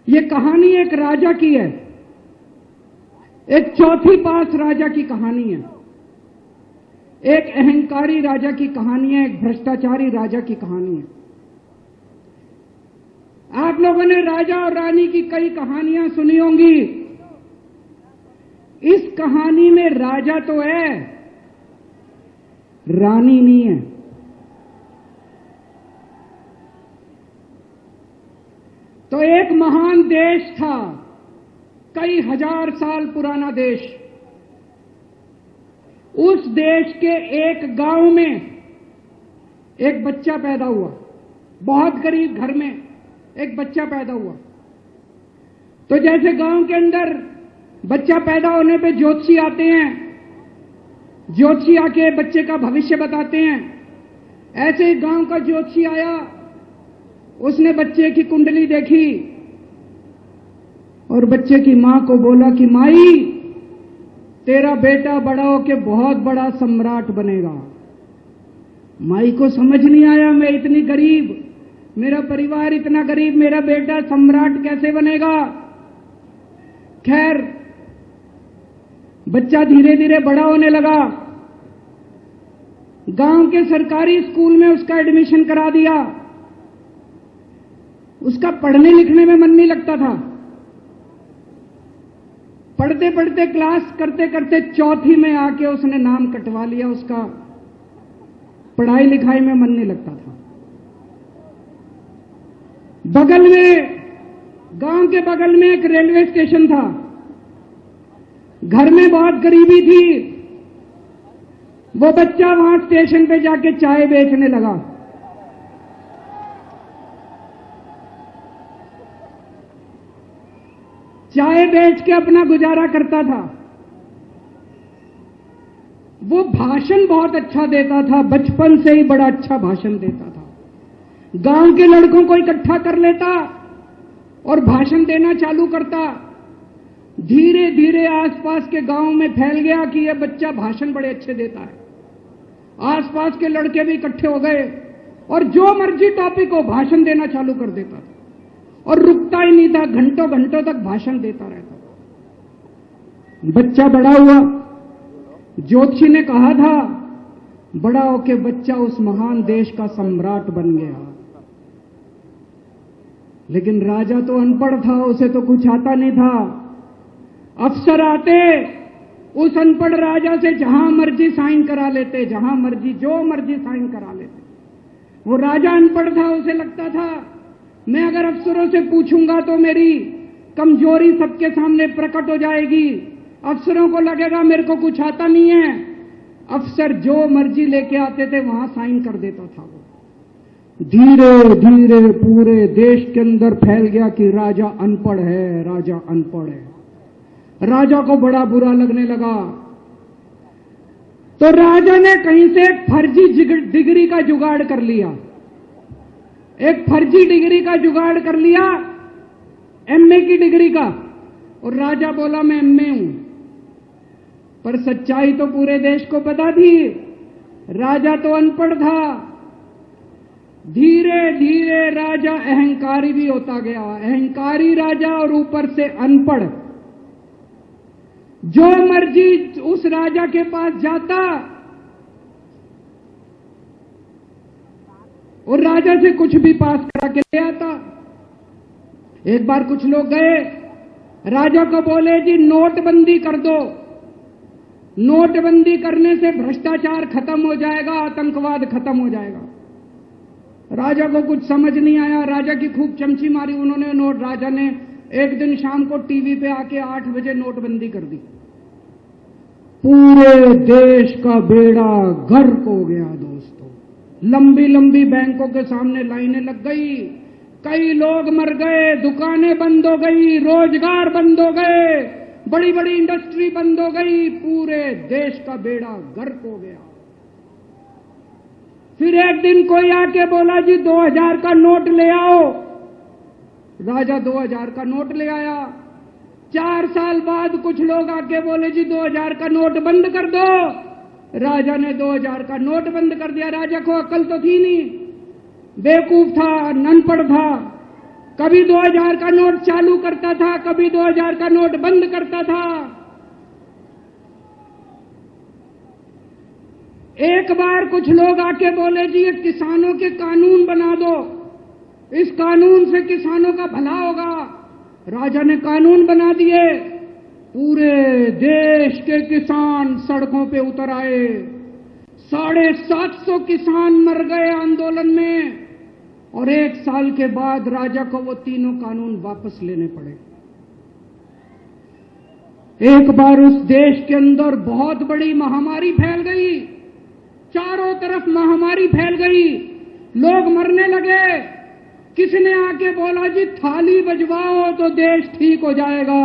ये कहानी एक राजा की है, एक चौथी पास राजा की कहानी है, एक अहंकारी राजा की कहानी है, एक भ्रष्टाचारी राजा की कहानी है। आप लोगों ने राजा और रानी की कई कहानियां सुनी होंगी। इस कहानी में राजा तो है, रानी नहीं है। तो एक महान देश था, कई हजार साल पुराना देश। उस देश के एक गांव में एक बच्चा पैदा हुआ, बहुत गरीब घर में एक बच्चा पैदा हुआ। तो जैसे गांव के अंदर बच्चा पैदा होने पे ज्योतिषी आते हैं, ज्योतिषी आके बच्चे का भविष्य बताते हैं, ऐसे ही गांव का ज्योतिषी आया, उसने बच्चे की कुंडली देखी और बच्चे की मां को बोला कि माई, तेरा बेटा बड़ा होके बहुत बड़ा सम्राट बनेगा। माई को समझ नहीं आया, मैं इतनी गरीब, मेरा परिवार इतना गरीब, मेरा बेटा सम्राट कैसे बनेगा। खैर, बच्चा धीरे धीरे बड़ा होने लगा। गांव के सरकारी स्कूल में उसका एडमिशन करा दिया। उसका पढ़ने लिखने में मन नहीं लगता था। पढ़ते पढ़ते, क्लास करते करते चौथी में आके उसने नाम कटवा लिया। उसका पढ़ाई लिखाई में मन नहीं लगता था। बगल में, गांव के बगल में एक रेलवे स्टेशन था। घर में बहुत गरीबी थी। वो बच्चा वहां स्टेशन पे जाके चाय बेचने लगा। चाय बेच के अपना गुजारा करता था। वो भाषण बहुत अच्छा देता था, बचपन से ही बड़ा अच्छा भाषण देता था। गांव के लड़कों को इकट्ठा कर लेता और भाषण देना चालू करता। धीरे धीरे आसपास के गांव में फैल गया कि यह बच्चा भाषण बड़े अच्छे देता है। आसपास के लड़के भी इकट्ठे हो गए और जो मर्जी टॉपिक हो भाषण देना चालू कर देता था और रुकता ही नहीं था, घंटों घंटों तक भाषण देता रहता था। बच्चा बड़ा हुआ। ज्योतिषी ने कहा था, बड़ा होके बच्चा उस महान देश का सम्राट बन गया। लेकिन राजा तो अनपढ़ था, उसे तो कुछ आता नहीं था। अफसर आते, उस अनपढ़ राजा से जहां मर्जी साइन करा लेते, जहां मर्जी जो मर्जी साइन करा लेते। वो राजा अनपढ़ था, उसे लगता था मैं अगर अफसरों से पूछूंगा तो मेरी कमजोरी सबके सामने प्रकट हो जाएगी। अफसरों को लगेगा मेरे को कुछ आता नहीं है। अफसर जो मर्जी लेके आते थे वहां साइन कर देता था। वो धीरे धीरे पूरे देश के अंदर फैल गया कि राजा अनपढ़ है, राजा अनपढ़ है। राजा को बड़ा बुरा लगने लगा। तो राजा ने कहीं से एक फर्जी डिग्री का जुगाड़ कर लिया। एक फर्जी डिग्री का जुगाड़ कर लिया, एमए की डिग्री का। और राजा बोला मैं एमए हूं। पर सच्चाई तो पूरे देश को पता थी, राजा तो अनपढ़ था। धीरे धीरे राजा अहंकारी भी होता गया। अहंकारी राजा और ऊपर से अनपढ़। जो मर्जी उस राजा के पास जाता और राजा से कुछ भी पास करा के ले आता। एक बार कुछ लोग गए, राजा को बोले जी नोटबंदी कर दो। नोटबंदी करने से भ्रष्टाचार खत्म हो जाएगा, आतंकवाद खत्म हो जाएगा। राजा को कुछ समझ नहीं आया। राजा की खूब चमची मारी उन्होंने। राजा ने एक दिन शाम को टीवी पे आके 8 बजे नोटबंदी कर दी। पूरे देश का बेड़ा गर्क हो गया दोस्तों। लंबी लंबी बैंकों के सामने लाइनें लग गई, कई लोग मर गए, दुकानें बंद हो गई, रोजगार बंद हो गए, बड़ी बड़ी इंडस्ट्री बंद हो गई। पूरे देश का बेड़ा गर्क हो गया। फिर एक दिन कोई आके बोला जी 2000 का नोट ले आओ। राजा 2000 का नोट ले आया। 4 साल बाद कुछ लोग आके बोले जी 2000 का नोट बंद कर दो। राजा ने 2000 का नोट बंद कर दिया। राजा को अकल तो थी नहीं, बेवकूफ था, अनपढ़ था। कभी 2000 का नोट चालू करता था, कभी 2000 का नोट बंद करता था। एक बार कुछ लोग आके बोले जी ये किसानों के कानून बना दो, इस कानून से किसानों का भला होगा। राजा ने कानून बना दिए, पूरे देश के किसान सड़कों पे उतर आए। 750 किसान मर गए आंदोलन में, और 1 साल के बाद राजा को वो तीनों कानून वापस लेने पड़े। एक बार उस देश के अंदर बहुत बड़ी महामारी फैल गई, चारों तरफ महामारी फैल गई, लोग मरने लगे। किसने आके बोला जी थाली बजवाओ तो देश ठीक हो जाएगा।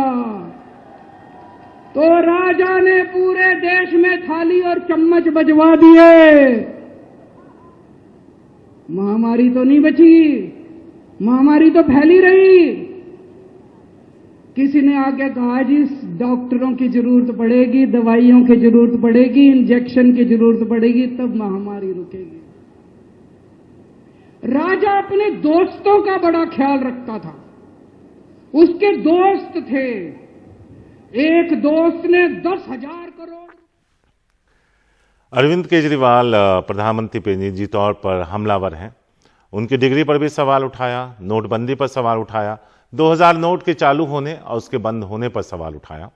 तो राजा ने पूरे देश में थाली और चम्मच बजवा दिए। महामारी तो नहीं बची, महामारी तो फैली रही। किसी ने आके कहा जी डॉक्टरों की जरूरत पड़ेगी, दवाइयों की जरूरत पड़ेगी, इंजेक्शन की जरूरत पड़ेगी, तब महामारी रुकेगी। राजा अपने दोस्तों का बड़ा ख्याल रखता था। उसके दोस्त थे। एक दोस्त ने 10,000 करोड़। अरविंद केजरीवाल प्रधानमंत्री पे निजी तौर पर हमलावर हैं। उनकी डिग्री पर भी सवाल उठाया, नोटबंदी पर सवाल उठाया, 2000 नोट के चालू होने और उसके बंद होने पर सवाल उठाया।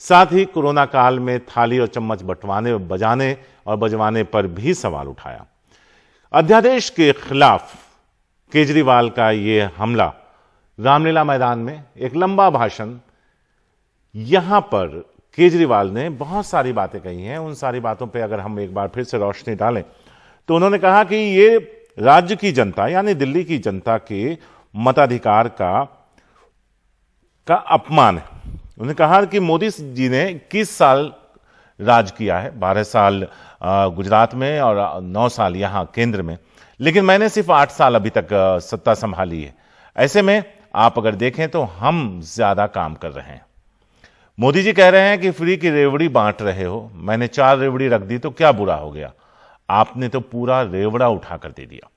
साथ ही कोरोना काल में थाली और चम्मच बजाने और बजवाने पर भी सवाल उठाया। अध्यादेश के खिलाफ केजरीवाल का यह हमला, रामलीला मैदान में एक लंबा भाषण, यहां पर केजरीवाल ने बहुत सारी बातें कही हैं। उन सारी बातों पे अगर हम एक बार फिर से रोशनी डालें तो उन्होंने कहा कि ये राज्य की जनता यानी दिल्ली की जनता के मताधिकार का अपमान है। उन्होंने कहा कि मोदी जी ने 21 साल राज किया है, 12 साल गुजरात में और 9 साल यहां केंद्र में, लेकिन मैंने सिर्फ 8 साल अभी तक सत्ता संभाली है। ऐसे में आप अगर देखें तो हम ज्यादा काम कर रहे हैं। मोदी जी कह रहे हैं कि फ्री की रेवड़ी बांट रहे हो, मैंने 4 रेवड़ी रख दी तो क्या बुरा हो गया, आपने तो पूरा रेवड़ा उठाकर दे दिया।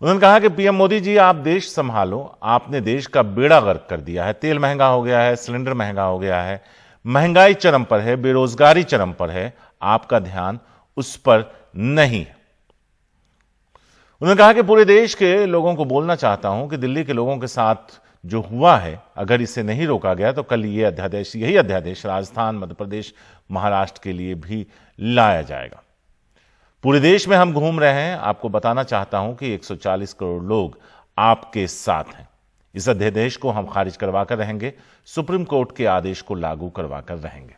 उन्होंने कहा कि पीएम मोदी जी आप देश संभालो, आपने देश का बेड़ा गर्क कर दिया है। तेल महंगा हो गया है, सिलेंडर महंगा हो गया है, महंगाई चरम पर है, बेरोजगारी चरम पर है, आपका ध्यान उस पर नहीं है। उन्होंने कहा कि पूरे देश के लोगों को बोलना चाहता हूं कि दिल्ली के लोगों के साथ जो हुआ है, अगर इसे नहीं रोका गया तो कल यही अध्यादेश राजस्थान, मध्य प्रदेश, महाराष्ट्र के लिए भी लाया जाएगा। पूरे देश में हम घूम रहे हैं, आपको बताना चाहता हूं कि 140 करोड़ लोग आपके साथ हैं। इस अध्यादेश को हम खारिज करवाकर रहेंगे, सुप्रीम कोर्ट के आदेश को लागू करवाकर रहेंगे।